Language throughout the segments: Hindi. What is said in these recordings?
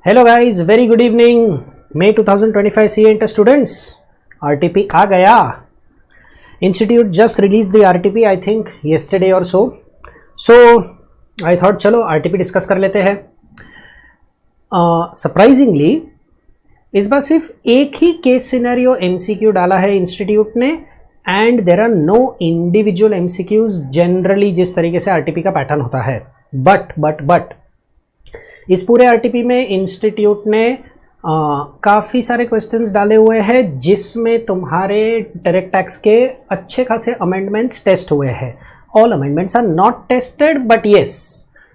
Hello guys, very good evening. मई 2025 सीए इंटर स्टूडेंट्स, आरटीपी आ गया। Institute just release the RTP I think yesterday और सो आई थॉट चलो आरटीपी डिस्कस कर लेते हैं। सरप्राइजिंगली इस बार सिर्फ एक ही केस सिनेरियो एमसीक्यू डाला है इंस्टीट्यूट ने, and there are no individual MCQs generally जिस तरीके से आरटीपी का पैटर्न होता है। बट इस पूरे आरटीपी में इंस्टीट्यूट ने काफ़ी सारे क्वेश्चंस डाले हुए हैं जिसमें तुम्हारे डायरेक्ट टैक्स के अच्छे खासे अमेंडमेंट्स टेस्ट हुए हैं। All amendments are not tested but yes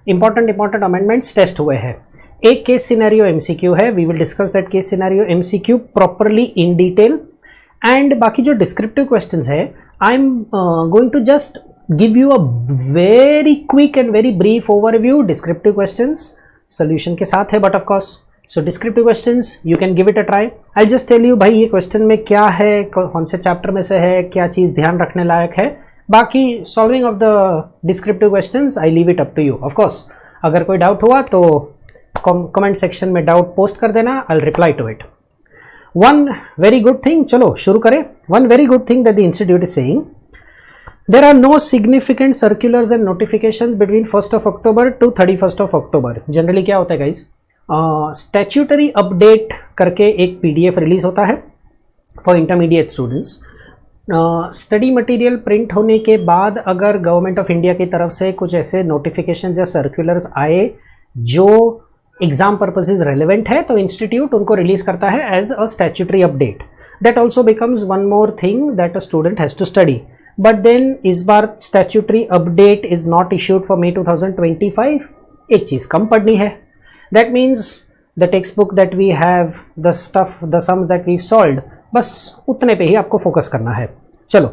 important amendments test हुए हैं। एक केस सिनेरियो एमसीक्यू है, we will discuss that case scenario MCQ properly in detail. And बाकी जो डिस्क्रिप्टिव क्वेश्चंस है, I am going to just give you a very quick and very brief overview. Descriptive questions solution के साथ है, but of course so descriptive questions you can give it a try. I just tell you भाई ये क्वेश्चन में क्या है, कौन से चैप्टर में से है, क्या चीज़ ध्यान रखने लायक है। बाकी solving of the descriptive questions I leave it up to you. Of course अगर कोई डाउट हुआ तो कमेंट सेक्शन में डाउट पोस्ट कर देना, I will reply to it. One very good thing, चलो शुरू करें। One very good thing that the institute is saying, there are no significant circulars and notifications between 1st of October to 31st of October। Generally क्या होता है गाइज, स्टैट्यूटरी अपडेट करके एक पीडीएफ रिलीज होता है for intermediate students. Study material print होने के बाद अगर गवर्नमेंट ऑफ इंडिया की तरफ से कुछ ऐसे नोटिफिकेशंस या सर्कुलर्स आए जो एग्जाम पर्पसेज रेलिवेंट है तो इंस्टीट्यूट उनको रिलीज करता है as a statutory update. That also becomes one more thing that a student has to study. But then इस बार statutory update is not issued for May 2025। एक चीज़ कम पढ़नी है, that means the text book that we have, the stuff, the sums that we solved, बस उतने पे ही आपको फोकस करना है। चलो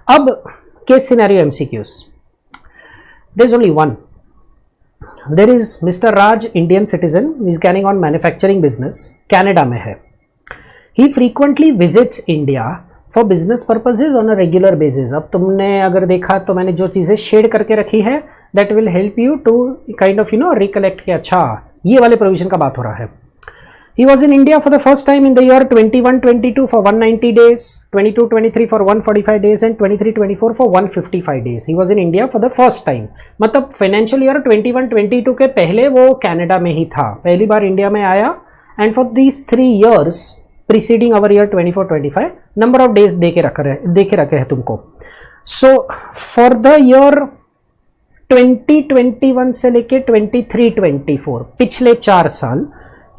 अब case scenario MCQs. There is only one. There is Mr Raj, Indian citizen, is carrying on manufacturing business, Canada में है। He frequently visits India for business purposes on a regular basis. अब तुमने अगर देखा तो मैंने जो चीज़ें शेड करके रखी है that will help you to kind of recollect कि अच्छा ये वाले प्रोविजन का बात हो रहा है। He was in India for the first time in the year 21-22 for 190 days, 22-23 for 145 days and 23-24 for 155 days। He was in India for the first time, मतलब फाइनेंशियल ईयर 21-22 के पहले वो कैनेडा में ही था, पहली बार इंडिया में आया। And for these 3 years preceding our year 24-25 number of days दे के रखे हैं तुमको। सो फॉर द ईयर 2021 से लेके 23-24 पिछले 4 साल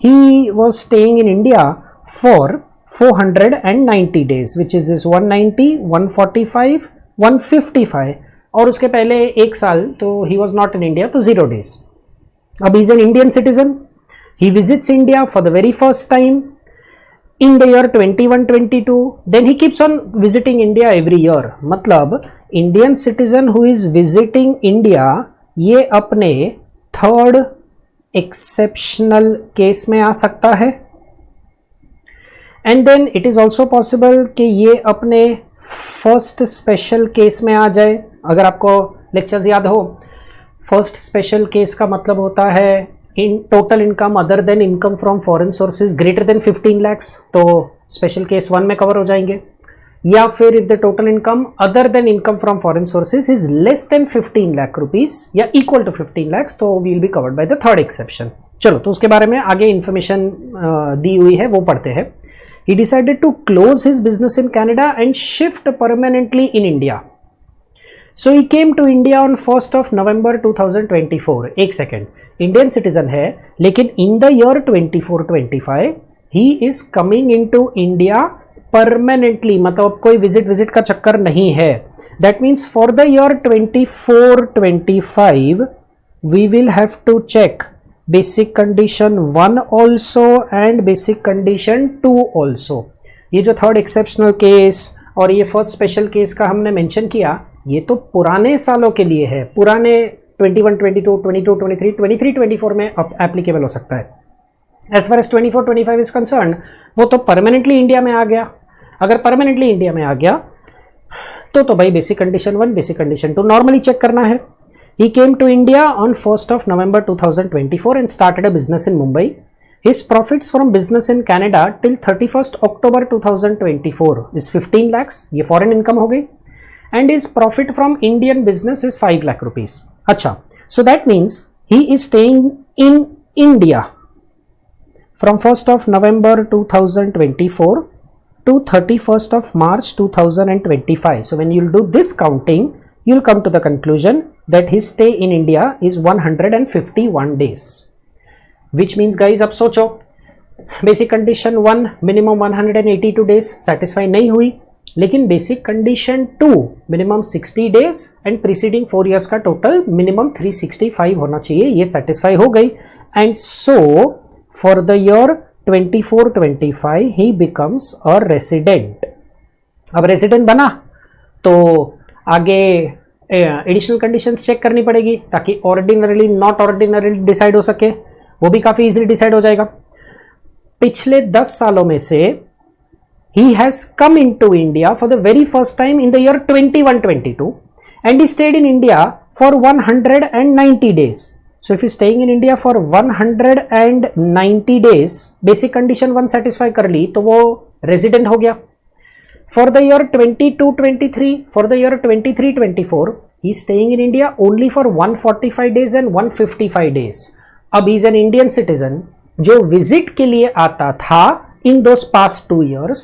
he was staying in India for 490 days, which is this 190, 145, 155। और उसके पहले 1 साल तो he was not in India, तो 0 days। अब is an Indian citizen, he visits India for the very first time in the year 21-22, then he keeps on visiting India every year। मतलब Indian citizen who is visiting India ये अपने थर्ड एक्सेप्शनल केस में आ सकता है। And then it is also possible कि ये अपने फर्स्ट स्पेशल केस में आ जाए। अगर आपको लेक्चर्स याद हो, फर्स्ट स्पेशल केस का मतलब होता है in total income other than income from foreign sources greater than 15 lakhs, तो स्पेशल केस 1 में कवर हो जाएंगे। या फिर if the total income other than income from foreign sources is less than 15 lakh rupees या इक्वल टू 15 lakhs, तो will be covered by the third exception. चलो तो उसके बारे में आगे इंफॉर्मेशन दी हुई है, वो पढ़ते हैं। He decided to close his business in Canada and shift permanently in India. So he came to India on 1st of November 2024। एक सेकेंड, इंडियन सिटीजन है लेकिन in the year 24-25 he is coming into India permanently, मतलब कोई विजिट का चक्कर नहीं है। That means for the year 24-25 we will have to check basic condition 1 also and basic condition 2 also. ये जो थर्ड एक्सेप्शनल केस और ये फर्स्ट स्पेशल केस का हमने मेंशन किया, ये तो पुराने सालों के लिए है, पुराने 21-22, 22-23, 23-24 में एप्लीकेबल हो सकता है। As far as 24-25 is concerned, वो तो परमानेंटली इंडिया में आ गया। अगर परमानेंटली इंडिया में आ गया तो भाई basic condition 1, basic condition 2 normally check करना है। He came to India on 1st of November 2024 and started a business in Mumbai. His profits from business in Canada till 31st October 2024 is 15 lakhs, ये foreign income हो गई, and his profit from Indian business is 5 lakh rupees. अच्छा, so that means he is staying in India from 1st of November 2024 to 31st of March 2025. So when you'll do this counting, you'll come to the conclusion that his stay in India is 151 days. Which means guys, अब सोचो, basic condition 1 minimum 182 days satisfy नहीं हुई, लेकिन basic condition 2 minimum 60 days and preceding 4 years का टोटल मिनिमम 365 होना चाहिए, ये सेटिस्फाई हो गई. And so for the year 24-25 he becomes a resident. अब रेसिडेंट बना तो आगे एडिशनल कंडीशंस चेक करनी पड़ेगी ताकि ऑर्डिनरीली नॉट ऑर्डिनरीली डिसाइड हो सके, वो भी काफी इजीली डिसाइड हो जाएगा. पिछले 10 सालों में से he has come into India for the very first time in the year 21-22 and he stayed in India for 190 days. So if he is staying in India for 190 days, basic condition 1 satisfy कर ली तो वो resident हो गया. For the year 22-23, for the year 23-24, he is staying in India only for 145 days and 155 days. अब इज एन इंडियन सिटीजन जो विजिट के लिए आता था in those past 2 years.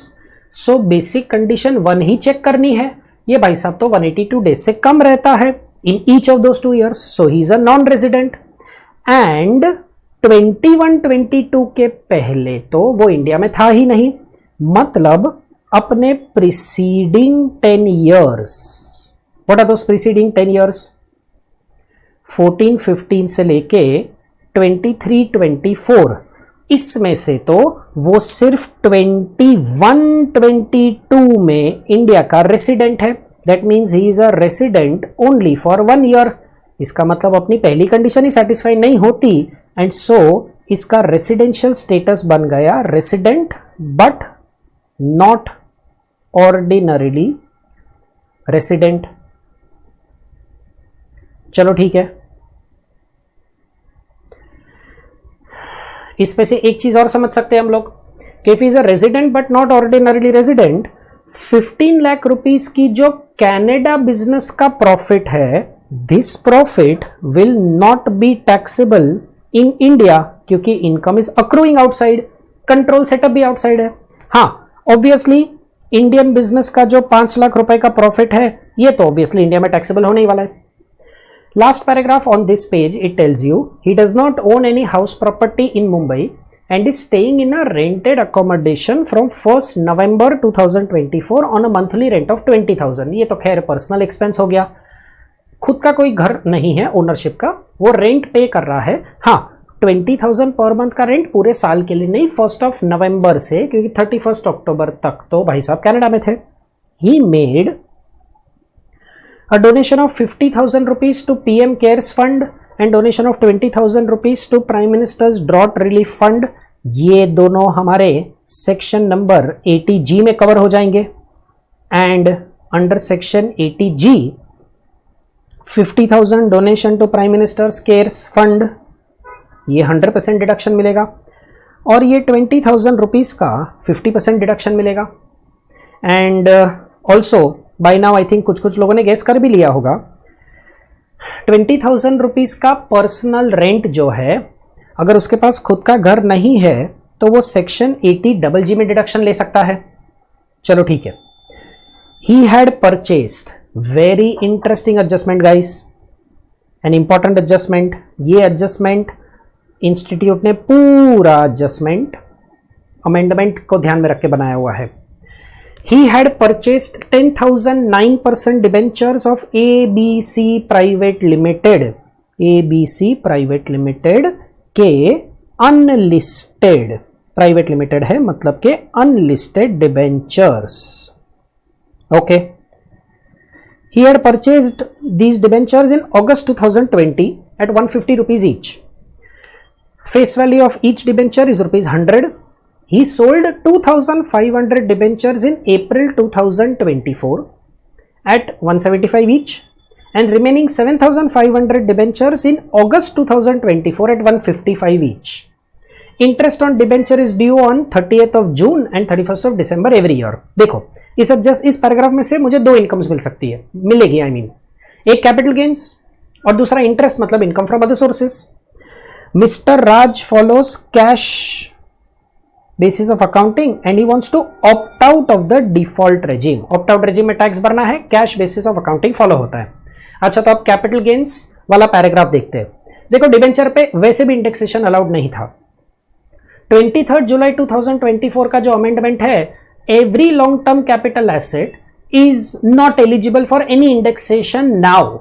So basic condition 1 ही चेक करनी है. ये भाई साहब तो 182 डेज से कम रहता है in each of those 2 years, so he is a non resident. And 21-22 के पहले तो वो इंडिया में था ही नहीं, मतलब अपने preceding 10 years. What are those preceding 10 years? 14-15 से लेके 23-24, इसमें से तो वो सिर्फ 21-22 में इंडिया का रेसिडेंट है. That means he is a resident only for 1 year. इसका मतलब अपनी पहली कंडीशन ही सेटिस्फाई नहीं होती एंड सो इसका रेसिडेंशियल स्टेटस बन गया resident but not ordinarily resident. चलो ठीक है, इसमें से एक चीज और समझ सकते हैं हम लोग कि if is a resident but not ordinarily resident, 15 lakh rupees की जो कनाडा बिजनेस का प्रॉफिट है, this profit will not be taxable in India क्योंकि income is accruing outside, control setup भी आउटसाइड है. हाँ, ऑब्वियसली इंडियन बिजनेस का जो 5 लाख रुपए का प्रॉफिट है ये तो ऑब्वियसली इंडिया में टैक्सेबल होने ही वाला है. Last paragraph on this page, it tells you he does not own any house property in Mumbai and is staying in a rented accommodation from 1st November 2024 on a monthly rent of 20,000. ये तो खैर पर्सनल एक्सपेंस हो गया, खुद का कोई घर नहीं है ओनरशिप का, वो रेंट पे कर रहा है. हाँ, 20,000 पर मंथ का रेंट पूरे साल के लिए नहीं, 1st of November से, क्योंकि 31st October तक तो भाई साहब कनाडा में थे. He made a donation of 50,000 rupees to PM Cares Fund and donation of 20,000 rupees to Prime Minister's Drought Relief Fund. ये दोनों हमारे सेक्शन नंबर 80G में कवर हो जाएंगे. And under section 80G 50,000 donation to prime minister's cares fund, ये 100% डिडक्शन मिलेगा. और ये 20,000 रुपीज़ का 50% डिडक्शन मिलेगा. And also by now I think कुछ लोगों ने गेस कर भी लिया होगा, 20,000 रुपीज़ का पर्सनल रेंट जो है, अगर उसके पास खुद का घर नहीं है तो वो सेक्शन 80G में डिडक्शन ले सकता है. चलो ठीक है. He had purchased, very interesting adjustment guys, an important adjustment. ये एडजस्टमेंट इंस्टीट्यूट ने पूरा एडजस्टमेंट अमेंडमेंट को ध्यान में रख के बनाया हुआ है. He had purchased 10,000 9% debentures of ABC Private Limited. ABC Private Limited के अनलिस्टेड, प्राइवेट लिमिटेड है मतलब के unlisted debentures. Okay, he had purchased these debentures in August 2020 at 150 rupees each. Face value of each debenture is rupees 100. He sold 2,500 debentures in April 2024 at 175 each and remaining 7,500 debentures in August 2024 at 155 each. Interest on debenture is due on 30th of June and 31st of December every year. देखो इस पैराग्राफ में से मुझे दो इनकम्स मिलेगी आई मीन, एक कैपिटल गेन्स और दूसरा इंटरेस्ट मतलब income from other sources. Mister Raj follows cash basis of accounting and he wants to opt out of the default regime. Opt out regime में टैक्स भरना है, cash basis of accounting follow होता है। अच्छा तो आप कैपिटल गेन्स वाला पैराग्राफ देखते हैं। देखो डिबेंचर पे वैसे भी इंडेक्सेशन अलाउड नहीं था। 23 जुलाई 2024 का जो अमेंडमेंट है, every long term capital asset is not eligible for any indexation now.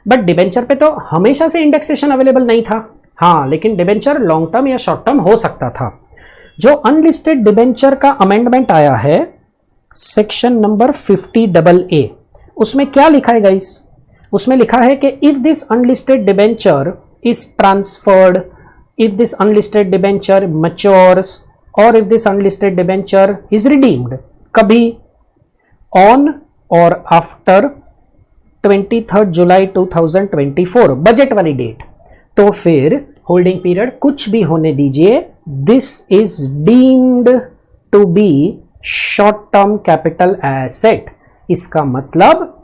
But debenture पे तो हमेशा से इंडेक्सेशन अवेलेबल नहीं था। हाँ, लेकिन डिबेंचर लॉन्ग टर्म या शॉर्ट टर्म हो सकता था। जो अनलिस्टेड डिबेंचर का अमेंडमेंट आया है सेक्शन नंबर 50AA, उसमें क्या लिखा है गाइस? उसमें लिखा है कि if this unlisted debenture is transferred, if this unlisted debenture matures or if this unlisted debenture is redeemed कभी on or after 23rd July 2024 budget वाली डेट, तो फिर होल्डिंग पीरियड कुछ भी होने दीजिए, this is deemed to be short term capital asset. इसका मतलब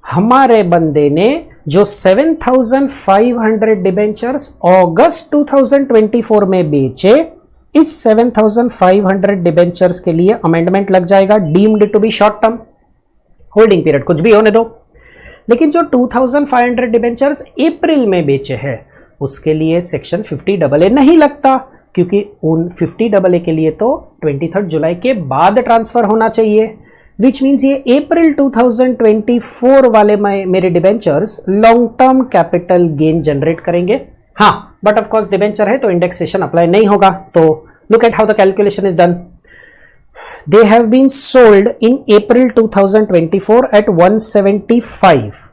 हमारे बंदे ने जो 7,500 डिबेंचर्स अगस्त 2024 में बेचे, इस 7,500 डिबेंचर्स के लिए अमेंडमेंट लग जाएगा, deemed to be short term, holding period कुछ भी होने दो। लेकिन जो 2,500 डिबेंचर्स अप्रैल में बेचे हैं उसके लिए सेक्शन 50AA नहीं लगता, क्योंकि उन 50AA के लिए तो 23 जुलाई के बाद ट्रांसफर होना चाहिए, विच मीन्स ये अप्रैल 2024 वाले मेरे debentures long term capital gain generate करेंगे। हाँ, बट ऑफ कोर्स डिबेंचर है तो इंडेक्सेशन अप्लाई नहीं होगा। तो look at how the calculation is done. They have been sold in April 2024 at 175,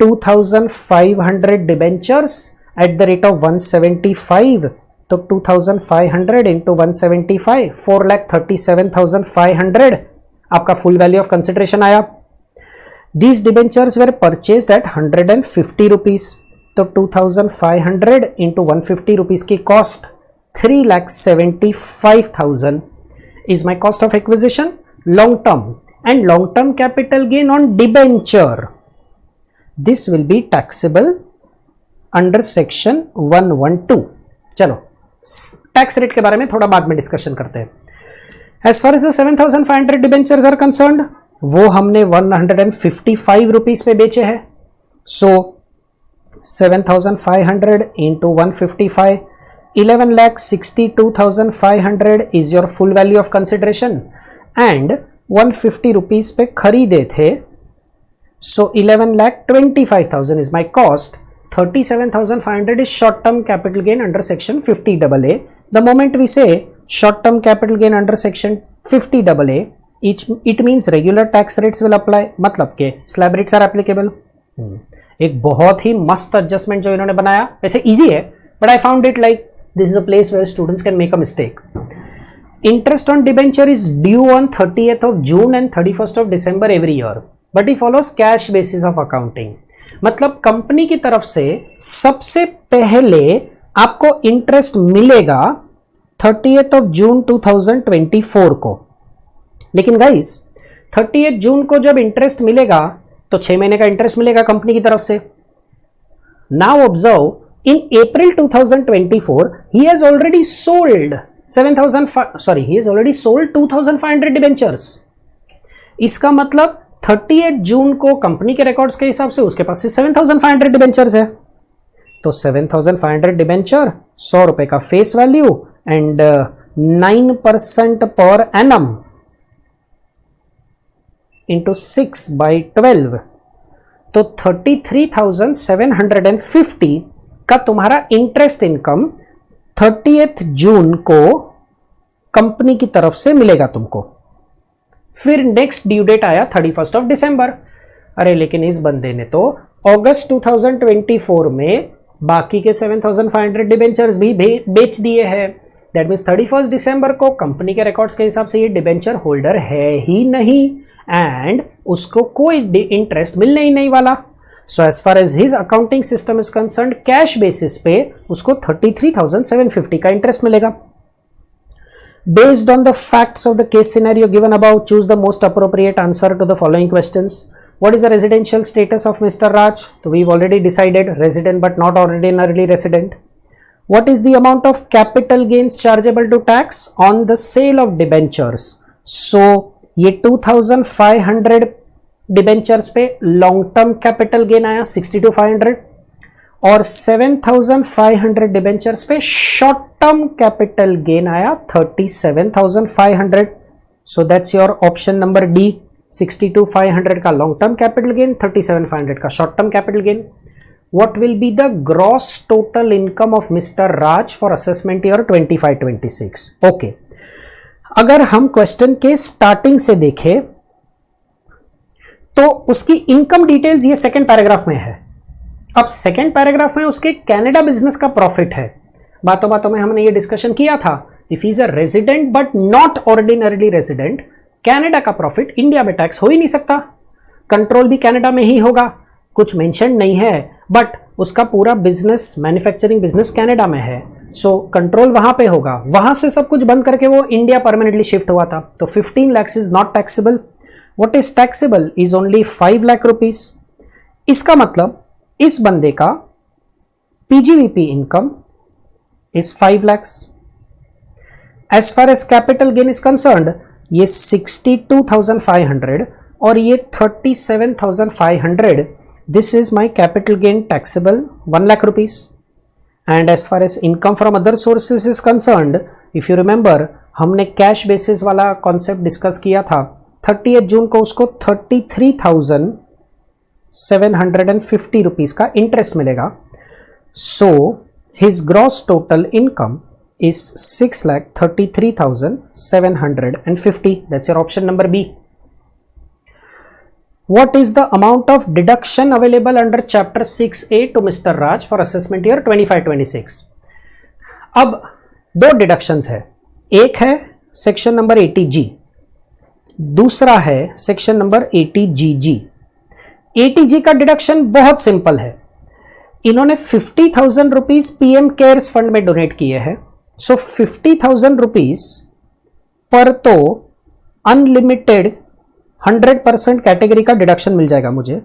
2,500 debentures at the rate of 175, तो 2,500 इंटू 175, 4,37,500 आपका फुल वैल्यू ऑफ कंसिडरेशन आया। These debentures were purchased at 150 rupees, तो 2,500 इंटू 150 रुपीज की cost 3,75,000 is my cost of acquisition long term, and long term capital gain on debenture this will be taxable under section 112। चलो टैक्स रेट के बारे में थोड़ा बाद में डिस्कशन करते हैं। As far as the 7,500 debentures are concerned, वो हमने 155 रुपीज पे बेचे हैं। So 7,500 into 155, 11,62,500 is your full value of consideration, and 150 rupees पे खरीदे थे, so 11,25,000 is my cost. 37,500 is short term capital gain under section 50AA. The moment we say short term capital gain under section 50AA, it means regular tax rates will apply, मतलब के slab rates are applicable। एक बहुत ही मस्त adjustment जो इन्होंने बनाया, वैसे easy है, but I found it like this is a place where students can make a mistake। Interest on debenture is due on 30th of June and 31st of December every year, but it follows cash basis of accounting। मतलब कंपनी की तरफ से सबसे पहले आपको इंटरेस्ट मिलेगा 30th of June 2024 को। लेकिन गाइस 30th जून को जब इंटरेस्ट मिलेगा तो 6 महीने का इंटरेस्ट मिलेगा कंपनी की तरफ से। Now observe, in April 2024 he has already sold 2,500 debentures. इसका मतलब 30th जून को कंपनी के रिकॉर्ड्स के हिसाब से उसके पास 7,500 डिबेंचर्स है, तो 7,500 डिबेंचर 100 रुपए का face value and 9% per annum into 6/12, तो 33,750 का तुम्हारा इंटरेस्ट इनकम 30th जून को कंपनी की तरफ से मिलेगा तुमको। फिर नेक्स्ट ड्यू डेट आया 31st ऑफ दिसंबर। अरे लेकिन इस बंदे ने तो अगस्त 2024 में बाकी के 7,500 डिबेंचर्स भी बेच दिए हैं। दैट मीन्स 31st दिसंबर को कंपनी के रिकॉर्ड्स के हिसाब से ये डिबेंचर होल्डर है ही नहीं, एंड उसको कोई इंटरेस्ट मिलने ही नहीं वाला। So as far as his accounting system is concerned, cash basis पे उसको 33,750 का इंटरेस्ट मिलेगा। Based on the facts of the case scenario given above, choose the most appropriate answer to the following questions. What is the residential status of Mr. Raj? So we've already decided resident but not ordinarily resident. What is the amount of capital gains chargeable to tax on the sale of debentures? So ये 2500 डिबेंचर्स पे लॉन्ग टर्म कैपिटल गेन आया 62,500 और 7,500 डिबेंचर्स पे शॉर्ट टर्म कैपिटल गेन आया 37,500. So that's your option number D. 62,500 का लॉन्ग टर्म कैपिटल गेन, 37,500 का short term capital gain. What will be the gross total income of Mr. Raj for assessment year 25-26? Okay. अगर हम क्वेश्चन के स्टार्टिंग से देखें तो उसकी इनकम डिटेल्स ये सेकंड पैराग्राफ में है. अब सेकंड पैराग्राफ में उसके कनाडा बिजनेस का प्रॉफिट है. बातों बातों में हमने ये डिस्कशन किया था, if is a resident but not ordinarily resident, Canada का प्रॉफिट इंडिया में टैक्स हो ही नहीं सकता, कंट्रोल भी कनाडा में ही होगा. कुछ मेंशन नहीं है बट उसका पूरा बिजनेस, मैन्युफैक्चरिंग बिजनेस कनाडा में है, सो कंट्रोल वहां पे होगा. वहां से सब कुछ बंद करके वो इंडिया परमानेंटली शिफ्ट हुआ था. तो 15 lakhs is not taxable. What is taxable is only 5 lakh rupees. इसका मतलब इस बंदे का PGBP income is 5 lakhs. As far as capital gain is concerned, ये 62,500 और ये 37,500. This is my capital gain taxable 1 lakh rupees. And as far as income from other sources is concerned, if you remember, हमने कैश बेसिस वाला कॉन्सेप्ट डिस्कस किया था. 30 जून को उसको 33,750 रुपीज का इंटरेस्ट मिलेगा. So his gross total income is 6,33,750. That's your option number B. What is the amount of deduction available under chapter 6A to Mr. Raj for assessment year 25-26? अब दो डिडक्शंस है. एक है सेक्शन नंबर 80G, दूसरा है सेक्शन नंबर 80GG. 80G का डिडक्शन बहुत सिंपल है. इन्होंने 50,000 रुपीज पीएम केयर्स फंड में डोनेट किए हैं. सो 50,000 रुपीज पर तो अनलिमिटेड 100% कैटेगरी का डिडक्शन मिल जाएगा मुझे.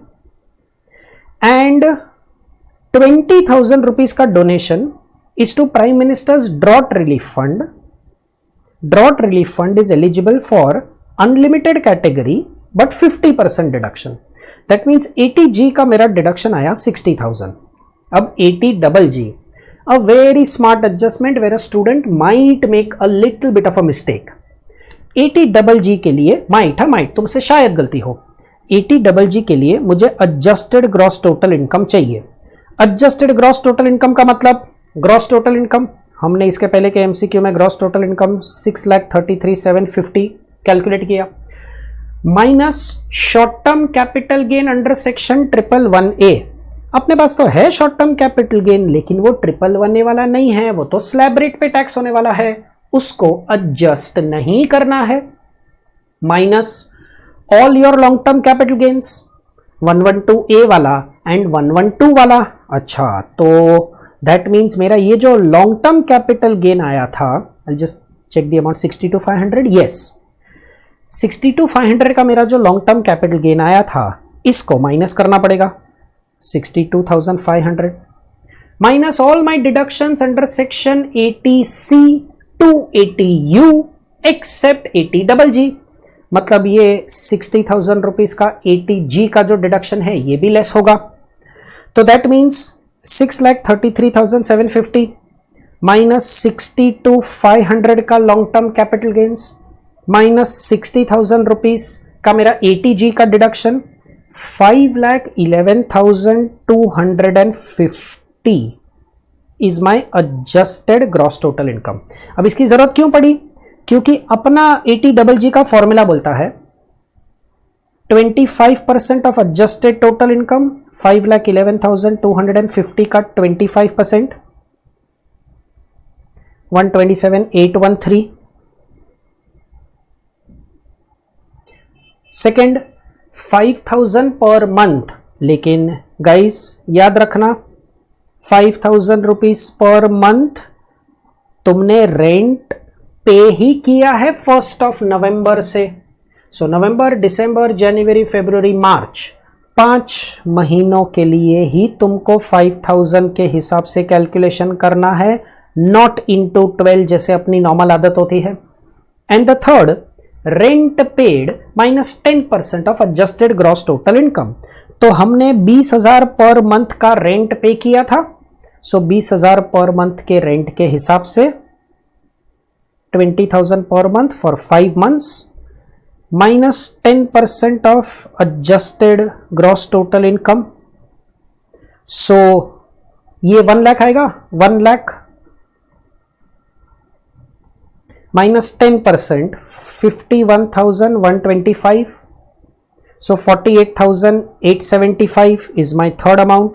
एंड 20,000 रुपीज का donation is to prime minister's drought relief fund. Drought relief fund is eligible for unlimited category but 50% deduction. That means 80G का मेरा डिडक्शन आया 60,000. अब 80GG, a very smart adjustment where a student might make a little bit of a mistake. 80GG के लिए माइट तुमसे शायद गलती हो. 80GG के लिए मुझे एडजस्टेड ग्रॉस टोटल इनकम चाहिए. एडजस्टेड ग्रॉस टोटल इनकम का मतलब, ग्रॉस टोटल इनकम हमने इसके पहले के एमसीक्यू में ग्रॉस टोटल इनकम 6,33,750 कैलकुलेट किया, minus short term capital gain under section 111A. अपने पास तो है शॉर्ट टर्म कैपिटल गेन, लेकिन वो 111A वाला नहीं है, वो तो स्लैब रेट पे टैक्स होने वाला है, उसको एडजस्ट नहीं करना है. Minus all your long term capital gains, 112A वाला एंड 112 वाला. अच्छा, तो दैट मीन्स मेरा ये जो लॉन्ग टर्म कैपिटल गेन आया था, I just check the amount, 62,500. Yes, 62,500 का मेरा जो लॉन्ग टर्म कैपिटल गेन आया था, इसको माइनस करना पड़ेगा. 62,500 minus all my deductions under section 80C to 80U except 80GG. मतलब ये 60,000 रुपीज का 80G का जो डिडक्शन है ये भी लेस होगा. तो दैट मीन्स 6,33,750 माइनस 62,500 का long term capital gains minus 60,000 rupees का मेरा 80G का deduction, 5,11,250 is my adjusted gross total income. अब इसकी जरूरत क्यों पड़ी? क्योंकि अपना 80GG का फॉर्मूला बोलता है 25% ऑफ एडजस्टेड टोटल इनकम, 5,11,250 का 25%, 127,813. Second 5,000 per month. लेकिन गाइस याद रखना, 5,000 रुपीज पर मंथ तुमने रेंट पे ही किया है 1 नवंबर से। सो नवंबर, दिसंबर, जनवरी, फरवरी, मार्च, 5 महीनों के लिए ही तुमको 5000 के हिसाब से कैलकुलेशन करना है, नॉट इनटू 12 जैसे अपनी नॉर्मल आदत होती है। And the third, rent paid minus 10% of adjusted gross total income. तो हमने 20,000 पर मंथ का रेंट पे किया था, सो 20,000 पर मंथ के रेंट के हिसाब से 20,000 per month for 5 months minus 10% of adjusted gross total income. So ये 1 लाख आएगा, 1 lakh minus 10%, 51,125. So 48,875 is my third amount.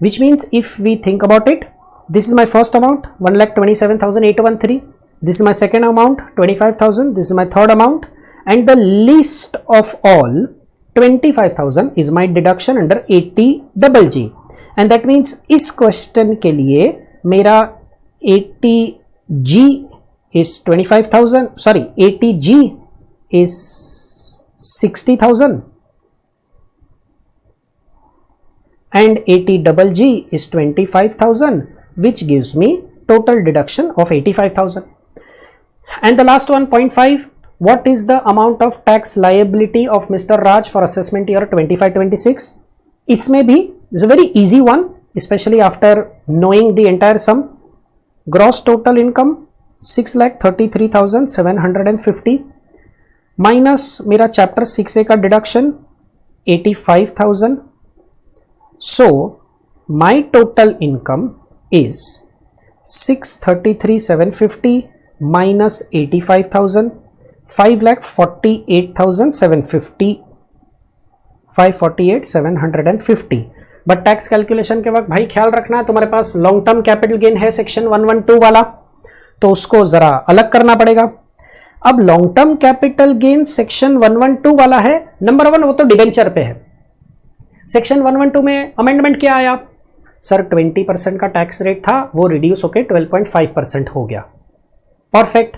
Which means if we think about it, this is my first amount, 1,27,813. This is my second amount, 25,000. This is my third amount. And the least of all, 25,000 is my deduction under 80GG. And that means इस question के लिए मेरा 80G is 25,000, sorry, 80G is 60,000 and 80GG is 25,000, which gives me total deduction of 85,000. And the last one, 0.5, what is the amount of tax liability of Mr. Raj for assessment year 25-26? इसमें भी is a very easy one, especially after knowing the entire sum. Gross total income 6,33,750 minus मेरा चैप्टर 6A का deduction 85,000. So my total income is 633,750 minus 85,000, 5,48,750, 548,750. But tax calculation के वक्त भाई ख्याल रखना, तुम्हारे पास लॉन्ग टर्म कैपिटल गेन है सेक्शन 112 वाला, तो उसको जरा अलग करना पड़ेगा. अब long term capital gain section 112 वाला है, नंबर 1 वो तो डिबेंचर पे है. सेक्शन 112 में अमेंडमेंट क्या आया सर, 20% का टैक्स रेट था, वो रिड्यूस होकर 12.5% हो गया. Perfect.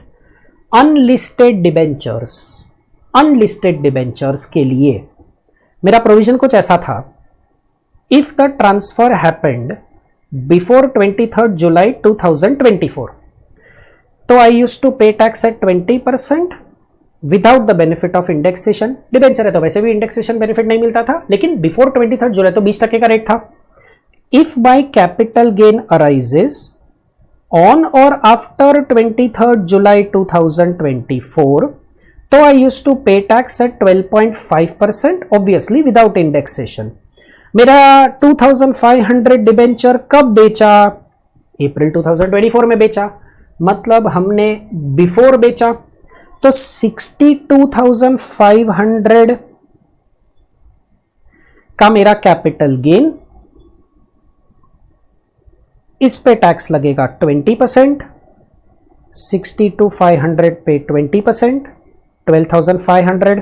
Unlisted debentures, unlisted debentures के लिए मेरा प्रोविजन कुछ ऐसा था, if the transfer happened before 23rd July 2024, तो I used to pay tax at 20% without the benefit of indexation. Debenture है तो वैसे भी इंडेक्सेशन बेनिफिट नहीं मिलता था, लेकिन बिफोर 23rd जुलाई तो 20% का रेट था. If my capital gain arises on or after 23rd July 2024, तो I used to pay tax at 12.5%, obviously without indexation. मेरा 2500 डिबेंचर कब बेचा, अप्रैल 2024 में बेचा, मतलब हमने बिफोर बेचा, तो 62,500 का मेरा कैपिटल गेन, इस पे टैक्स लगेगा 20%, 62,500 पे 20%, 12,500.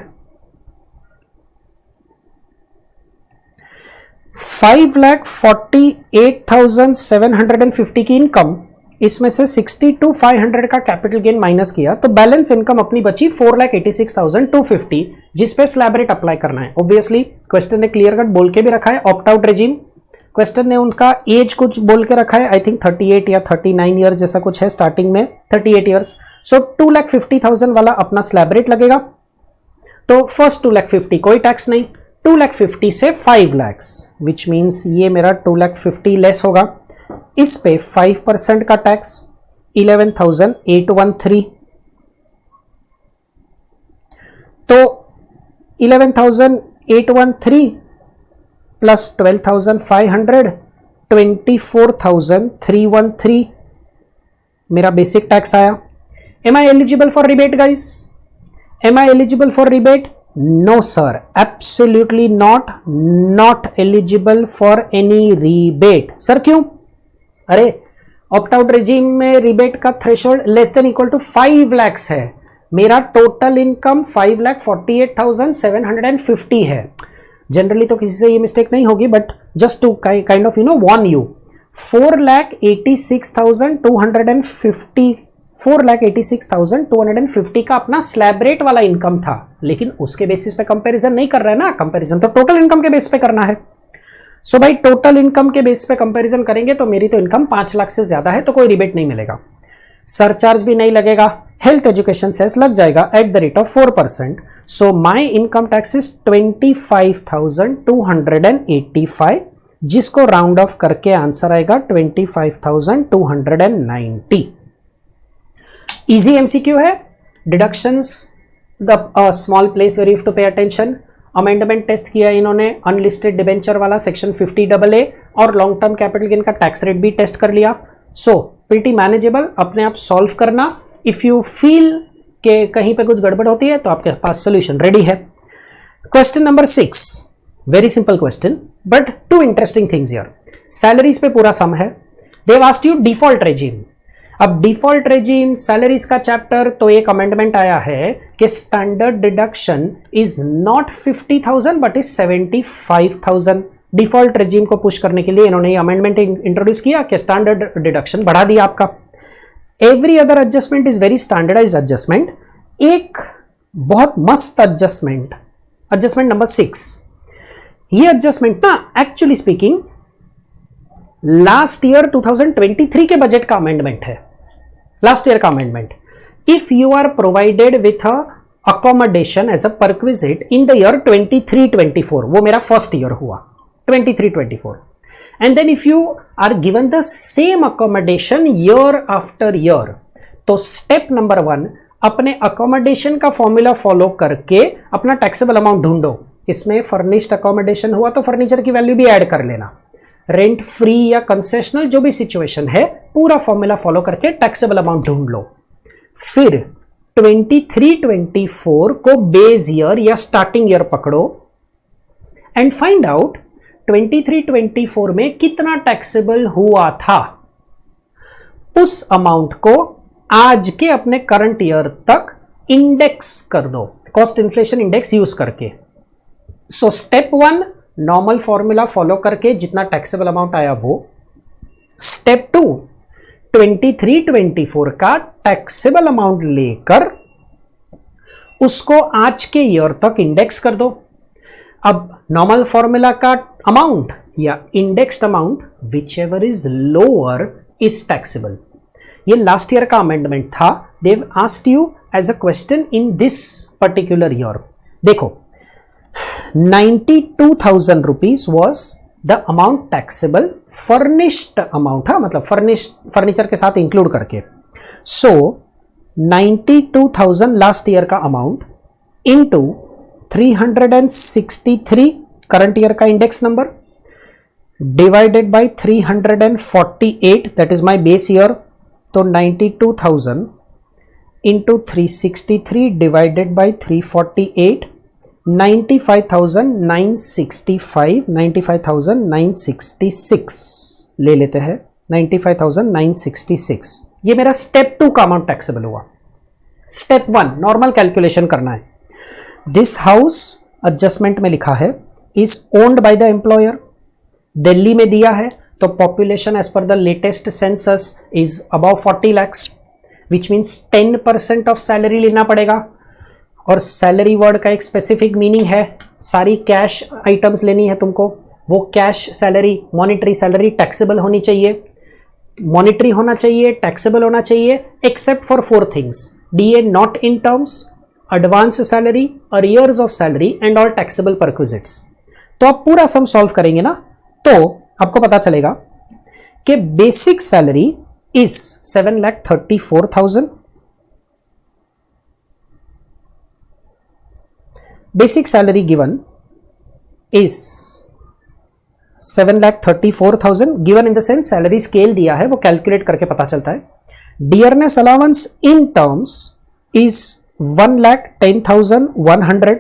5,48,750 की इनकम, इसमें से 62,500 का कैपिटल गेन माइनस किया, तो बैलेंस इनकम अपनी बची 4,86,250, जिस पे स्लैब रेट अप्लाई करना है. ऑब्वियसली क्वेश्चन ने क्लियर कट बोल के भी रखा है ऑप्ट आउट रेजिम. क्वेश्चन ने उनका एज कुछ बोल के रखा है, आई थिंक 38 या 39 ईयर जैसा कुछ है, स्टार्टिंग में 38 ईयर्स. सो 2,50,000 वाला अपना स्लैब रेट लगेगा. तो फर्स्ट 2,50,000 कोई टैक्स नहीं, 2,50,000 से 5 लाख, विच मीन्स ये मेरा 2,50,000 लेस होगा. इस पे 5% का टैक्स 11,813. तो 11,813 प्लस 12,500, 24,313 मेरा बेसिक टैक्स आया. Am I eligible for rebate guys? Am I eligible for rebate? No sir, absolutely not eligible for any rebate. Sir क्यों? अरे ऑप्ट आउट रेजिम में रिबेट का threshold less than equal to 5 lakhs है. मेरा टोटल इनकम 5,48,750 है. जनरली तो किसी से ये मिस्टेक नहीं होगी, but just to kind of warn you, 4,86,250 का अपना स्लैब रेट वाला इनकम था, लेकिन उसके बेसिस पे कंपैरिजन नहीं कर रहा है ना, कंपैरिजन तो टोटल इनकम के बेस पे करना है। सो भाई टोटल इनकम के बेस पे कंपैरिजन करेंगे तो मेरी तो इनकम 5 लाख से ज्यादा है, तो कोई रिबेट नहीं मिलेगा, सरचार्ज भी नहीं लगेगा, हेल्थ एजुकेशन सेस लग जाएगा at the rate of 4%। So my income tax is 25,285, जिसको राउंड ऑफ करके आंसर आएगा 25,290। इजी एमसीक्यू है, deductions the small place where you have to pay attention. Amendment test किया इन्होंने अनलिस्टेड डिबेंचर वाला सेक्शन 50AA और लॉन्ग टर्म कैपिटल गेन का टैक्स रेट भी टेस्ट कर लिया। सो प्रीटी मैनेजेबल, अपने आप सॉल्व करना। इफ यू फील कि कहीं पे कुछ गड़बड़ होती है तो आपके पास सोल्यूशन रेडी है। Question number 6, very simple question but two interesting things here. Salaries पे पूरा सम है। They've asked you default regime. अब डिफॉल्ट रेजिम सैलरीज का चैप्टर, तो एक अमेंडमेंट आया है कि standard deduction is not 50,000 but is 75,000। Default regime को पुश करने के लिए इन्होंने ये अमेंडमेंट इंट्रोड्यूस किया कि स्टैंडर्ड डिडक्शन बढ़ा दिया आपका। Every other adjustment is very standardised adjustment. एक बहुत मस्त एडजस्टमेंट, एडजस्टमेंट नंबर 6। ये एडजस्टमेंट ना एक्चुअली स्पीकिंग लास्ट ईयर 2023 के बजट का अमेंडमेंट है, लास्ट ईयर का amendment. If you are provided with accommodation as a perquisite in the year 23-24, वो मेरा फर्स्ट ईयर हुआ 23-24, and then if you are given the same accommodation year after year, तो स्टेप नंबर 1 अपने अकोमोडेशन का फॉर्मूला फॉलो करके अपना टैक्सेबल अमाउंट ढूंढो। इसमें फर्निश्ड अकोमोडेशन हुआ तो फर्नीचर की वैल्यू भी ऐड कर लेना, रेंट फ्री या कंसेशनल जो भी सिचुएशन है पूरा फॉर्मूला फॉलो करके टैक्सेबल अमाउंट ढूंढ लो। फिर 23-24 को बेस ईयर या स्टार्टिंग ईयर पकड़ो एंड फाइंड आउट 23-24 में कितना टैक्सेबल हुआ था। उस अमाउंट को आज के अपने करंट ईयर तक इंडेक्स कर दो, कॉस्ट इन्फ्लेशन इंडेक्स यूज करके। So step 1 normal formula follow करके जितना टैक्सेबल अमाउंट आया वो। स्टेप 2 23-24 का टैक्सेबल अमाउंट लेकर उसको आज के ईयर तक इंडेक्स कर दो। अब नॉर्मल फॉर्मूला का अमाउंट या indexed amount which ever is lower is taxable. ये लास्ट ईयर का अमेंडमेंट था। They asked you as a question in this particular year. देखो 92,000 rupees was the amount taxable furnished amount, हाँ मतलब फर्नीचर के साथ इंक्लूड करके। सो 92,000 लास्ट ईयर का अमाउंट इनटू 363 करंट ईयर का index number divided by 348 that is my base year. तो 92,000 इंटू 363 डिवाइडेड बाय 348 95,965 ले लेते हैं 95,966। ये मेरा स्टेप 2 का अमाउंट टैक्सेबल हुआ। स्टेप 1 नॉर्मल कैलकुलेशन करना है। दिस हाउस एडजस्टमेंट में लिखा है is owned by the employer, Delhi में दिया है तो population as per the latest census is about 40 lakhs, which means 10% of salary लेना पड़ेगा। और सैलरी वर्ड का एक स्पेसिफिक मीनिंग है, सारी कैश आइटम्स लेनी है तुमको। वो cash salary, monetary salary taxable होनी चाहिए, मॉनिटरी होना चाहिए, टैक्सेबल होना चाहिए, except for 4 things: DA not in terms, advance salary, arrears of salary and all taxable perquisites. तो आप पूरा सम सॉल्व करेंगे ना तो आपको पता चलेगा कि basic salary is 7,34,000, basic salary given is 7,34,000 given in the sense salary scale दिया है, वो कैलकुलेट करके पता चलता है। Dearness allowance in terms is 1,10,100।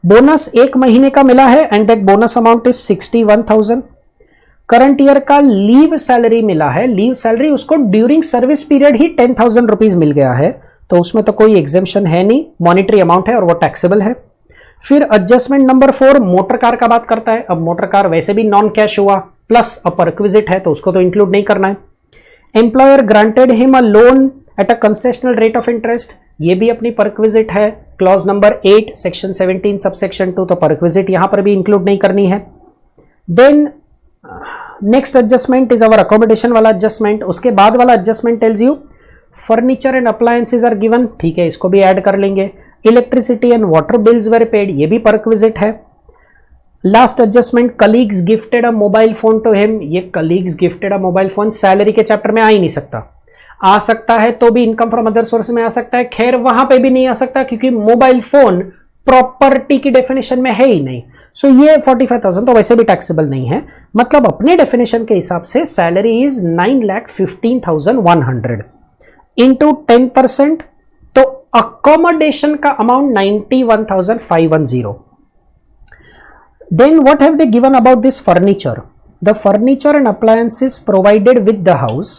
Bonus 1 महीने का मिला है and that bonus amount is 61,000। Current year का लीव सैलरी मिला है, लीव सैलरी उसको ड्यूरिंग सर्विस पीरियड ही 10,000 रुपीज मिल गया है, तो उसमें तो कोई एग्जेम्पशन है नहीं, मॉनिटरी अमाउंट है और वो टैक्सेबल है। फिर एडजस्टमेंट नंबर 4 मोटर कार का बात करता है। अब मोटर कार वैसे भी नॉन कैश हुआ, प्लस अ परक्विजिट है तो उसको तो इंक्लूड नहीं करना है। Employer granted him a loan at a concessional rate of interest, ये भी अपनी परक्विजिट है, क्लॉज नंबर 8 सेक्शन 17 सबसेक्शन 2, तो परक्विजिट यहां पर भी इंक्लूड नहीं करनी है। Then next adjustment is our accommodation वाला एडजस्टमेंट। उसके बाद वाला adjustment tells you furniture and appliances are given, ठीक है, इसको भी ऐड कर लेंगे। Electricity and water bills were paid, ये भी परक्विजिट है। Last adjustment colleagues gifted a mobile phone to him, ये colleagues gifted a mobile phone salary के चैप्टर में आ ही नहीं सकता, आ सकता है तो भी इनकम फ्रॉम अदर सोर्स में आ सकता है, खैर वहां पे भी नहीं आ सकता क्योंकि मोबाइल फोन प्रॉपर्टी की डेफिनेशन में है ही नहीं। सो ये 45,000 तो वैसे भी टैक्सेबल नहीं है, मतलब अपने डेफिनेशन के हिसाब से सैलरी इज 9,15,100 इंटू 10%, तो अकोमोडेशन का amount 91,510। Then what have they given about this furniture? The furniture and appliances provided with the house.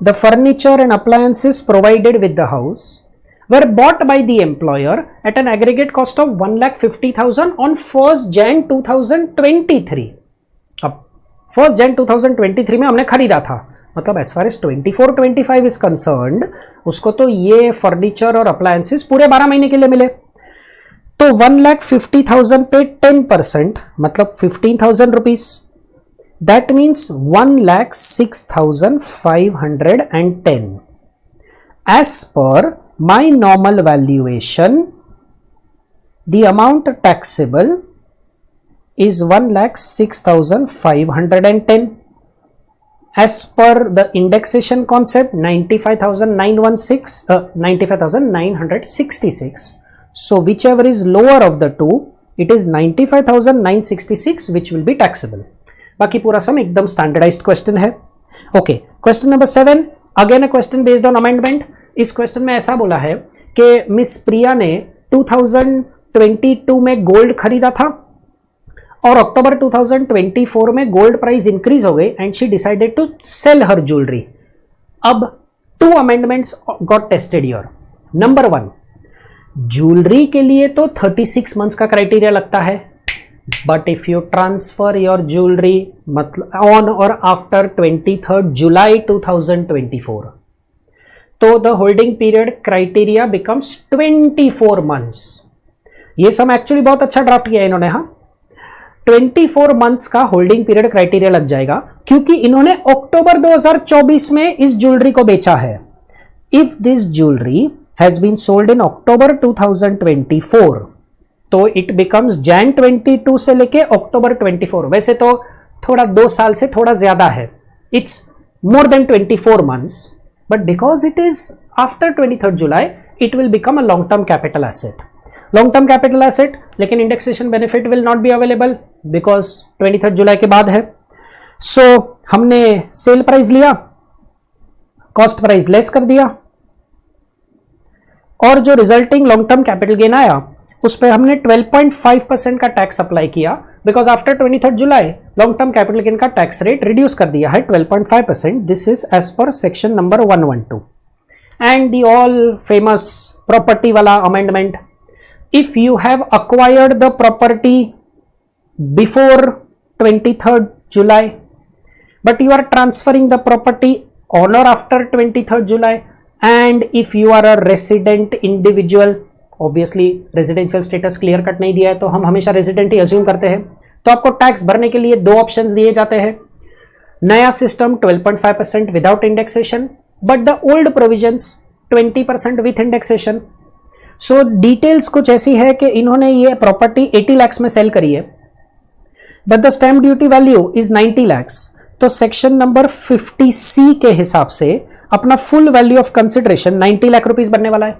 The furniture and appliances provided with the house were bought by the employer at an aggregate cost of 1,50,000 on 1st Jan 2023. अब 1st Jan 2023 में हमने खरीदा था, मतलब as far as 24-25 is concerned, उसको तो ये फर्नीचर और अप्लायंसेस पूरे 12 महीने के लिए मिले। तो 1,50,000 पे 10% मतलब 15,000 rupees, that means 1,06,510। As per my normal valuation the amount taxable is 1,06,510। As per the indexation concept 95,966, so whichever is lower of the two, it is 95,966 which will be taxable. बाकी पूरा सम एकदम स्टैंडर्डाइज्ड क्वेश्चन है। Okay, question number 7 again a question based on amendment. इस क्वेश्चन में ऐसा बोला है कि मिस प्रिया ने 2022 में गोल्ड खरीदा था और अक्टूबर 2024 में गोल्ड प्राइस इंक्रीज हो गई and she decided to sell her jewellery. अब 2 amendments got tested here. Number 1, jewellery के लिए तो 36 मंथ्स का क्राइटेरिया लगता है, but if you transfer your jewellery मतलब ऑन और आफ्टर 23 जुलाई 2024, तो the holding period criteria becomes 24 months. ये सम एक्चुअली बहुत अच्छा ड्राफ्ट किया है इन्होंने। हाँ, 24 मंथ्स का होल्डिंग पीरियड क्राइटेरिया लग जाएगा क्योंकि इन्होंने अक्टूबर 2024 में इस ज्वेलरी को बेचा है। If this jewellery has been sold in October 2024, तो it becomes Jan 22 से लेके October 24। वैसे तो थोड़ा 2 साल से थोड़ा ज्यादा है, it's more than 24 months, but because it is after 23rd July, it will become a long-term capital asset. Long-term capital asset, लेकिन indexation benefit will not be available because 23rd July के बाद है। So हमने सेल प्राइस लिया, कॉस्ट प्राइस लेस कर दिया और जो resulting long term capital gain आया उस पर हमने 12.5% का टैक्स अप्लाई किया because after 23rd July long term capital gain का टैक्स रेट रिड्यूस कर दिया है 12.5%। This is as per section number 112 and the all famous property वाला amendment. If you have acquired the property before 23rd July but you are transferring the property on और after 23rd July and if you are a resident individual, obviously residential status clear cut नहीं दिया है तो हम हमेशा रेजिडेंट ही अज्यूम करते हैं, तो आपको टैक्स भरने के लिए 2 ऑप्शंस दिए जाते हैं। नया system 12.5% without indexation, but the old provisions 20% with indexation. So details कुछ ऐसी है कि इन्होंने ये प्रॉपर्टी 80 लाख में सेल करी है but the stamp duty value is 90 lakh, तो सेक्शन नंबर 50C के हिसाब से अपना full value of consideration 90 lakh rupees बनने वाला है।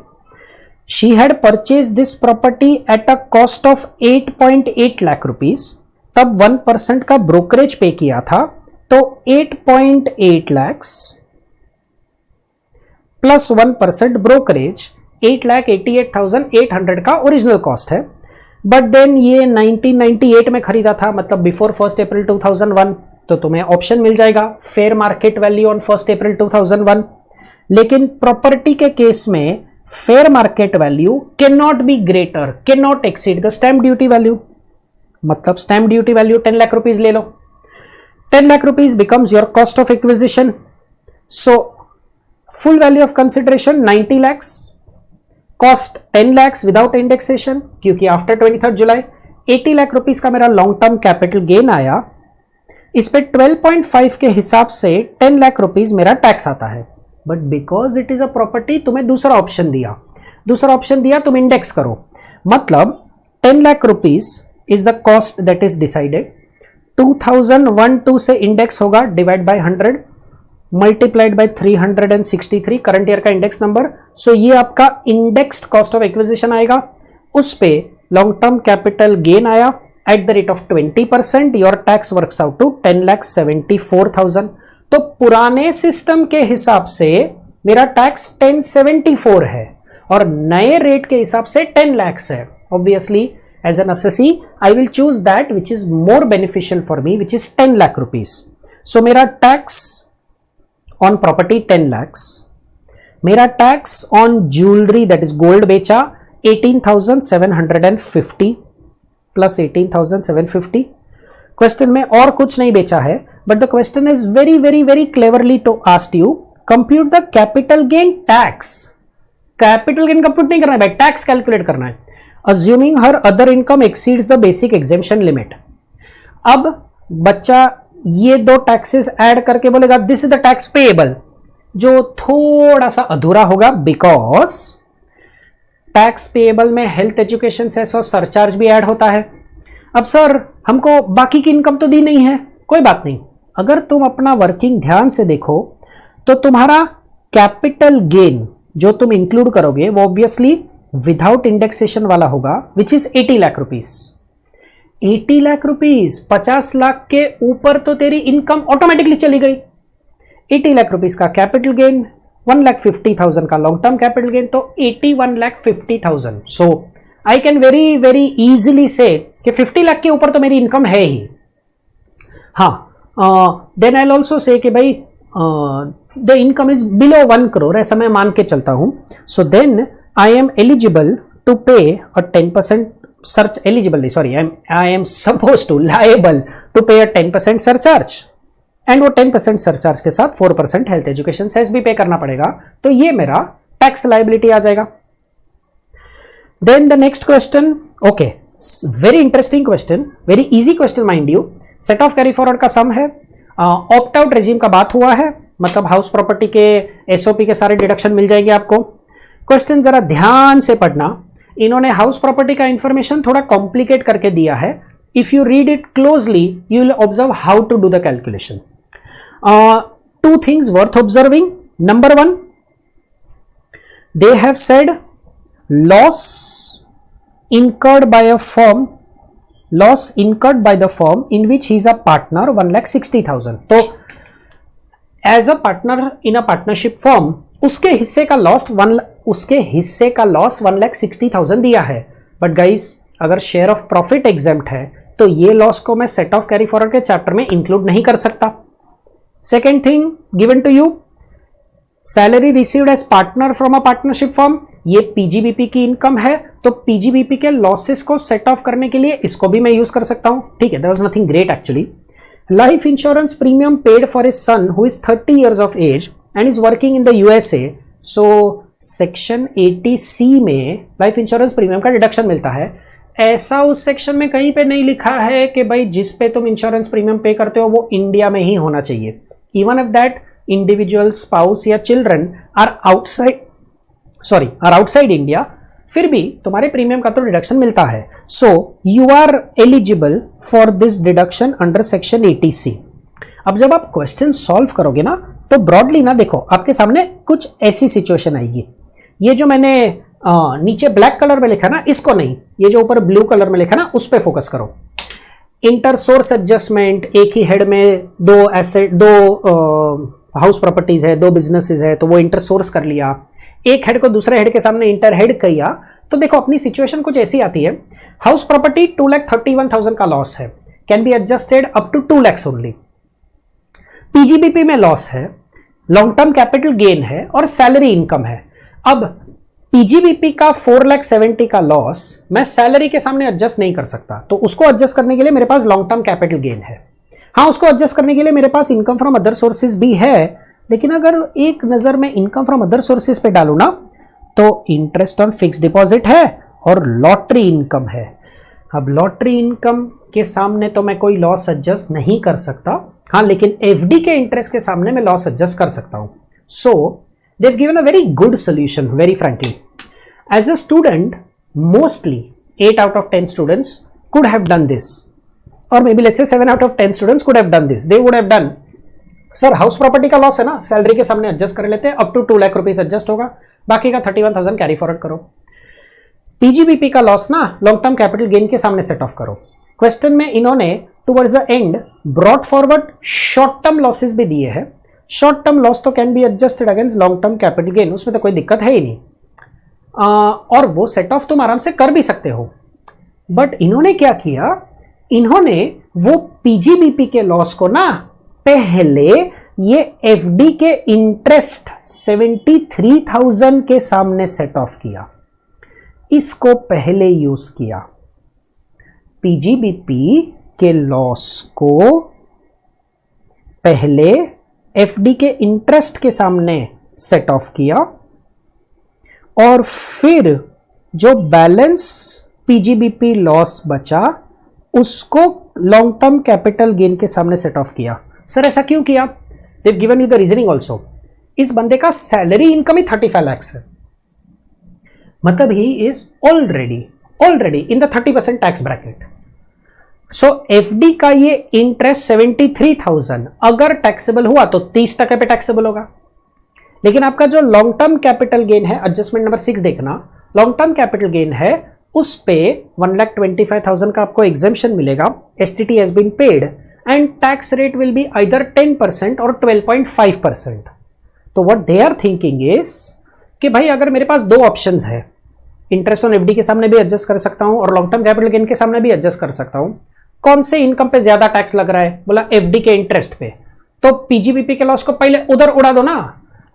She had purchase this property at a cost of 8.8 lakh rupees, तब 1% का ब्रोकरेज पे किया था, तो 8.8 लाख प्लस 1% ब्रोकरेज 8,88,800 का ओरिजिनल कॉस्ट है। बट देन ये 1998 में खरीदा था, मतलब बिफोर 1 अप्रैल 2001, तो तुम्हें ऑप्शन मिल जाएगा fair market value on 1 April 2001। लेकिन प्रॉपर्टी के केस में fair market value can not be greater, can not exceed the stamp duty value. मतलब stamp duty value 10 lakh rupees ले लो. 10 lakh rupees becomes your cost of acquisition. So full value of consideration 90 lakhs, cost 10 lakhs without indexation क्योंकि आफ्टर 23 जुलाई 80 लाख रुपीज का मेरा लॉन्ग टर्म कैपिटल गेन आया. इस पे 12.5 के हिसाब से 10 लाख रुपीज मेरा टैक्स आता है. But because it is a property तुम्हें दूसरा ऑप्शन दिया तुम इंडेक्स करो. मतलब 10 lakh rupees is the cost that is decided. 2001 से इंडेक्स होगा divide by 100 multiplied by 363 current year का इंडेक्स नंबर. सो ये आपका इंडेक्स्ड कॉस्ट ऑफ एक्विजिशन आएगा. उस पे लॉन्ग टर्म कैपिटल गेन आया at the rate of 20%. Your tax works out to 10,74,000. तो पुराने सिस्टम के हिसाब से मेरा टैक्स 1074 है और नए रेट के हिसाब से 10 lakhs है. Obviously as an assessee I will choose that which is more beneficial for me, which is 10 lakh rupees. So मेरा tax on property 10 lakhs, मेरा tax on jewelry that is gold बेचा 18,750 plus 18,750. क्वेश्चन में और कुछ नहीं बेचा है, but the question is very very very cleverly to ask you compute the capital gain tax. Capital gain compute नहीं करना है भाई, टैक्स कैलकुलेट करना है. Assuming her other income exceeds the basic exemption limit. अब बच्चा ये दो टैक्सेस ऐड करके बोलेगा this is the tax payable, जो थोड़ा सा अधूरा होगा बिकॉज टैक्स पेएबल में हेल्थ एजुकेशन सेस और सरचार्ज भी ऐड होता है. अब सर हमको बाकी की इनकम तो दी नहीं है, कोई बात नहीं. अगर तुम अपना वर्किंग ध्यान से देखो तो तुम्हारा कैपिटल गेन जो तुम इंक्लूड करोगे वो ऑब्वियसली विदाउट इंडेक्सेशन वाला होगा which is 80 lakh rupees. 80 lakh rupees 50 lakh के ऊपर तो तेरी इनकम ऑटोमेटिकली चली गई. 80 लाख रुपीज का कैपिटल गेन, 1,50,000 का लॉन्ग टर्म कैपिटल गेन, तो 81,50,000. So I can very very easily say कि 50 लाख के ऊपर तो मेरी इनकम है ही. हाँ, देन आई ऑल्सो से कि भाई the income is below 1 crore, ऐसा मैं मान के चलता हूं. So then I am eligible to pay a 10% I am supposed to liable to pay a 10% surcharge. And वो 10% surcharge के साथ 4% health education cess भी पे करना पड़ेगा. तो ये मेरा tax liability आ जाएगा. Then the next question, okay, very interesting question, very easy question mind you. Set off carry forward का sum है. Opt out regime का बात हुआ है, मतलब हाउस प्रॉपर्टी के SOP के सारे डिडक्शन मिल जाएंगे आपको. क्वेश्चन जरा ध्यान से पढ़ना, इन्होंने हाउस प्रॉपर्टी का इंफॉर्मेशन थोड़ा कॉम्प्लिकेट करके दिया है. If you read it closely you will observe how to do the calculation. 2 things worth observing. Number 1, they have said loss incurred by the firm in which he is a partner 1,60,000. तो as a partner in a partnership firm उसके हिस्से का लॉस 1,60,000 दिया है. बट गाइस अगर शेयर ऑफ प्रॉफिट एग्जेम्प्ट है तो ये लॉस को मैं सेट ऑफ कैरी फॉरवर्ड के चैप्टर में इंक्लूड नहीं कर सकता. Second thing given to you, salary received as partner from a partnership firm, ये पीजीबीपी की इनकम है तो पीजीबीपी के लॉसेस को सेट ऑफ करने के लिए इसको भी मैं यूज कर सकता हूं. ठीक है, there was nothing great actually. Life insurance premium paid for his son who is 30 years of age and is working in the USA. So section 80C में लाइफ इंश्योरेंस प्रीमियम का डिडक्शन मिलता है. ऐसा उस सेक्शन में कहीं पे नहीं लिखा है कि भाई जिस पे तुम इंश्योरेंस प्रीमियम पे करते हो वो इंडिया में ही होना चाहिए. Even if that individual spouse या चिल्ड्रन आर आउटसाइड इंडिया, फिर भी तुम्हारे प्रीमियम का तो डिडक्शन मिलता है. So you are eligible for this deduction under section 80C. अब जब आप क्वेश्चन सॉल्व करोगे ना तो ब्रॉडली ना देखो, आपके सामने कुछ ऐसी सिचुएशन आएगी. ये जो मैंने नीचे ब्लैक कलर में लिखा ना, इसको नहीं, ये जो ऊपर ब्लू कलर में लिखा ना उस पर फोकस करो. इंटर सोर्स एडजस्टमेंट, एक ही हेड में दो हाउस प्रॉपर्टीज है, 2 बिजनेसेस है, तो वो इंटर सोर्स कर लिया. एक हेड को दूसरे हेड के सामने इंटर हेड किया. तो देखो अपनी सिचुएशन कुछ ऐसी आती है. हाउस प्रॉपर्टी 2,31,000 का लॉस है, can be adjusted up to 2 lakhs only. PGBP में लॉस है, लॉन्ग टर्म कैपिटल गेन है और सैलरी इनकम है. अब पीजीबीपी का 4,70,000 का लॉस मैं सैलरी के सामने एडजस्ट नहीं कर सकता, तो उसको एडजस्ट करने के लिए मेरे पास लॉन्ग टर्म कैपिटल गेन है। हाँ, उसको एडजस्ट करने के लिए मेरे पास इनकम फ्रॉम अदर सोर्सेज भी है, लेकिन अगर एक नजर में इनकम फ्रॉम अदर सोर्सेज पे डालू ना, तो इंटरेस्ट ऑन फिक्स डिपॉजिट है और लॉटरी इनकम है। अब लॉटरी इनकम के सामने तो मैं कोई लॉस एडजस्ट नहीं कर सकता, हाँ, लेकिन एफडी के इंटरेस्ट के सामने मैं लॉस एडजस्ट कर सकता हूं। सो they've given a very good solution, very frankly. As a student, mostly 8 out of 10 students could have done this, or maybe let's say 7 out of 10 students could have done this. They would have done, sir house property का लॉस है ना, सैलरी के सामने एडजस्ट कर लेते हैं, up to 2 lakh rupees adjust होगा, बाकी का 31,000 कैरी फॉरवर्ड करो। पीजीबीपी का लॉस ना लॉन्ग टर्म कैपिटल गेन के सामने सेट ऑफ करो। क्वेश्चन में इन्होंने towards the end brought forward short term losses भी दिए हैं। शॉर्ट टर्म लॉस तो can be adjusted against long term capital gain, उसमें तो कोई दिक्कत है ही नहीं, और वो सेट ऑफ तुम आराम से कर भी सकते हो। बट इन्होंने क्या किया, इन्होंने वो पीजीबीपी के लॉस को ना पहले ये एफडी के इंटरेस्ट 73,000 के सामने सेट ऑफ किया, इसको पहले यूज किया। पीजीबीपी के लॉस को पहले एफडी के इंटरेस्ट के सामने सेट ऑफ किया, और फिर जो बैलेंस पीजीबीपी लॉस बचा उसको लॉन्ग टर्म कैपिटल गेन के सामने सेट ऑफ किया। सर ऐसा क्यों किया? They given you the reasoning also. इस बंदे का सैलरी इनकम ही 35 लाख है, मतलब he is already in the 30% tax bracket. So FD का ये इंटरेस्ट 73,000 अगर टैक्सेबल हुआ तो 30% पे टैक्सेबल होगा, लेकिन आपका जो लॉन्ग टर्म कैपिटल गेन है, एडजस्टमेंट नंबर 6 देखना, लॉन्ग टर्म कैपिटल गेन है, उस पे 1,25,000 का आपको एग्जेम्पशन मिलेगा, STT has been paid and tax rate will be either 10% और 12.5%। तो what they are thinking is कि भाई अगर मेरे पास दो ऑप्शंस है, इंटरेस्ट ऑन एफडी के सामने भी एडजस्ट कर सकता हूं और लॉन्ग टर्म कैपिटल गेन के सामने भी एडजस्ट कर सकता हूं, कौन से इनकम पे ज्यादा टैक्स लग रहा है? बोला एफडी के इंटरेस्ट पे, तो पीजीबीपी के लॉस को पहले उधर उड़ा दो ना,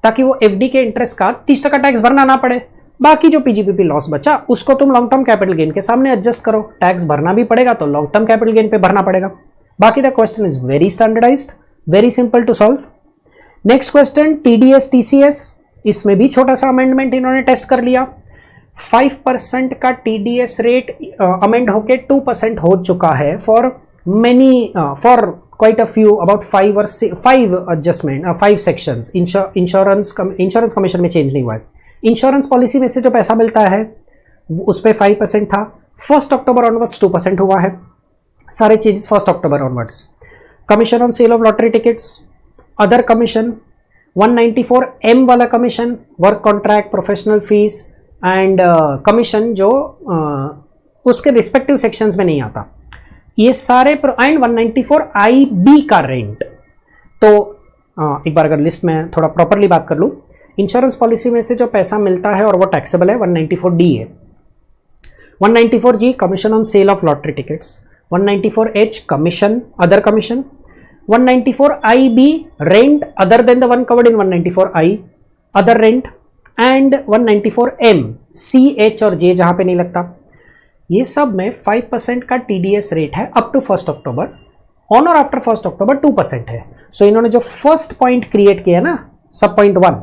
ताकि वो एफडी के इंटरेस्ट का 30% टैक्स भरना ना पड़े। बाकी जो पीजीबीपी लॉस बचा उसको तुम लॉन्ग टर्म कैपिटल गेन के सामने एडजस्ट करो, टैक्स भरना भी पड़ेगा तो लॉन्ग टर्म कैपिटल गेन पे भरना पड़ेगा। बाकी the question is very standardised, very simple to solve. Next question TDS TCS, इसमें भी छोटा सा अमेंडमेंट इन्होंने टेस्ट कर लिया। 5% का टीडीएस रेट अमेंड होके 2% हो चुका है for quite a few, about 5 adjustment, 5 sections. Insurance commission में चेंज नहीं हुआ है। इंश्योरेंस पॉलिसी में से जो पैसा मिलता है उस पर 5% था, 1 अक्टूबर ऑनवर्ड्स 2% हुआ है, सारे changes 1 October onwards. Commission on sale of lottery tickets, other commission 194M वाला commission, work contract, professional fees and commission जो उसके रिस्पेक्टिव सेक्शंस में नहीं आता, ये सारे एंड 194IB का रेंट। तो एक बार अगर लिस्ट में थोड़ा प्रॉपरली बात कर लूं, इंश्योरेंस पॉलिसी में से जो पैसा मिलता है और वो टैक्सेबल है 194D है, 194G commission on sale of lottery tickets, 194H commission other commission, 194IB rent other than the one covered in 194I other rent, and 194M CH और J जहां पे नहीं लगता। ये सब में 5% का टीडीएस रेट है अप टू 1 अक्टूबर, ऑन और आफ्टर 1 अक्टूबर 2% है। सो इन्होंने जो फर्स्ट पॉइंट क्रिएट किया ना, सब पॉइंट 1,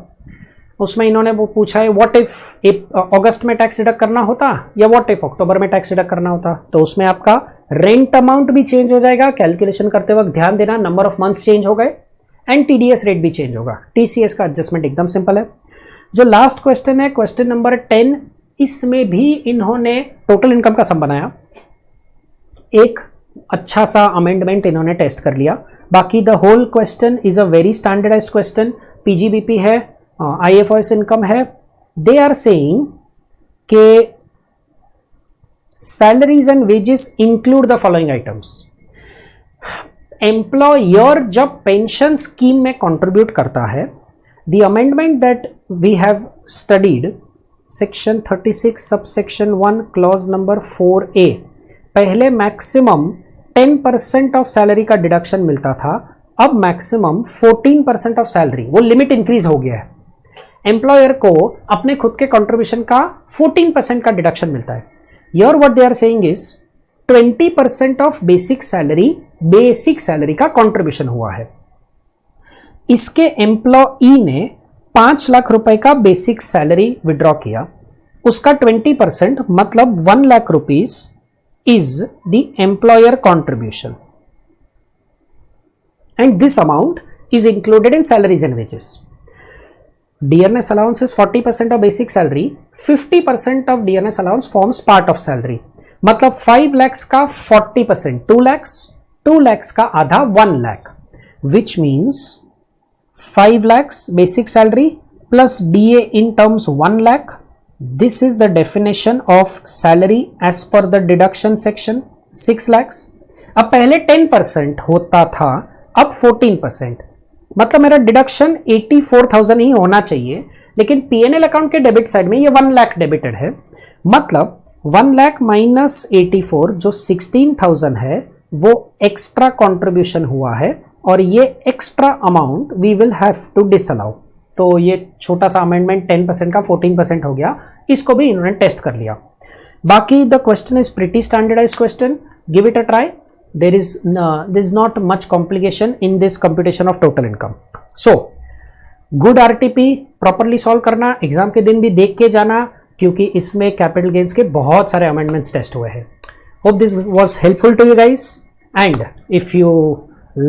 उसमें इन्होंने वो पूछा है व्हाट इफ अगस्त में टैक्स डिडक्ट करना होता या व्हाट इफ अक्टूबर में टैक्स डिडक्ट करना होता, तो उसमें आपका रेंट अमाउंट भी चेंज हो जाएगा। कैलकुलेशन करते वक्त ध्यान देना, नंबर ऑफ मंथ्स चेंज हो गए एंड टीडीएस रेट भी चेंज होगा। टीसीएस का एडजस्टमेंट एकदम सिंपल है। जो लास्ट क्वेश्चन है, क्वेश्चन नंबर 10, इसमें भी इन्होंने टोटल इनकम का सम बनाया, एक अच्छा सा अमेंडमेंट इन्होंने टेस्ट कर लिया। बाकी the whole question is a very standardised question, PGBP है, आईएफओएस इनकम है। दे आर सेइंग के salaries and wages include the following items. Employer जब पेंशन स्कीम में कंट्रीब्यूट करता है, the amendment that we have studied, section 36 subsection 1 clause number 4A, पहले मैक्सिमम 10% ऑफ सैलरी का डिडक्शन मिलता था, अब मैक्सिमम 14% ऑफ सैलरी, वो लिमिट इंक्रीज हो गया है। एम्प्लॉयर को अपने खुद के कंट्रीब्यूशन का 14% का डिडक्शन मिलता है. Here what they are saying is 20% of basic salary का कंट्रीब्यूशन हुआ है. इसके एम्प्लॉई ने 5 लाख रुपए का बेसिक सैलरी विड्रॉ किया, उसका 20% मतलब 1 lakh rupees is the employer contribution and this amount is included in salaries and wages. DNS allowance is 40% of basic salary. 50% of DNS allowance forms part of salary. मतलब 5 lakhs का 40% 2 lakhs, 2 lakhs का आधा 1 lakh, which means 5 lakhs basic salary plus DA in terms 1 lakh. This is the definition of salary as per the deduction section 6 lakhs. अब पहले 10% होता था, अब 14%. मतलब मेरा डिडक्शन 84,000 ही होना चाहिए, लेकिन पीएनएल अकाउंट के डेबिट साइड में ये 1 लाख डेबिटेड है. मतलब 1 लाख माइनस 84 जो 16,000 है वो एक्स्ट्रा कंट्रीब्यूशन हुआ है और ये extra amount we will have to disallow. तो ये छोटा सा अमेंडमेंट 10% का 14% हो गया, इसको भी इन्होंने टेस्ट कर लिया. बाकी the question is pretty standardised question, give it a try. There is not much complication in this computation of total income. So good RTP properly solve करना, एग्जाम के दिन भी देख के जाना, क्योंकि इसमें कैपिटल गेन्स के बहुत सारे अमेंडमेंट्स टेस्ट हुए हैं. Hope this was helpful to you guys, and if you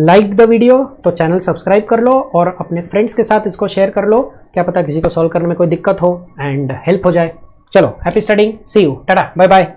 liked the video तो चैनल सब्सक्राइब कर लो और अपने फ्रेंड्स के साथ इसको शेयर कर लो. क्या पता किसी को सॉल्व करने में कोई दिक्कत हो एंड हेल्प हो जाए. चलो, happy studying, see you, tata, bye bye.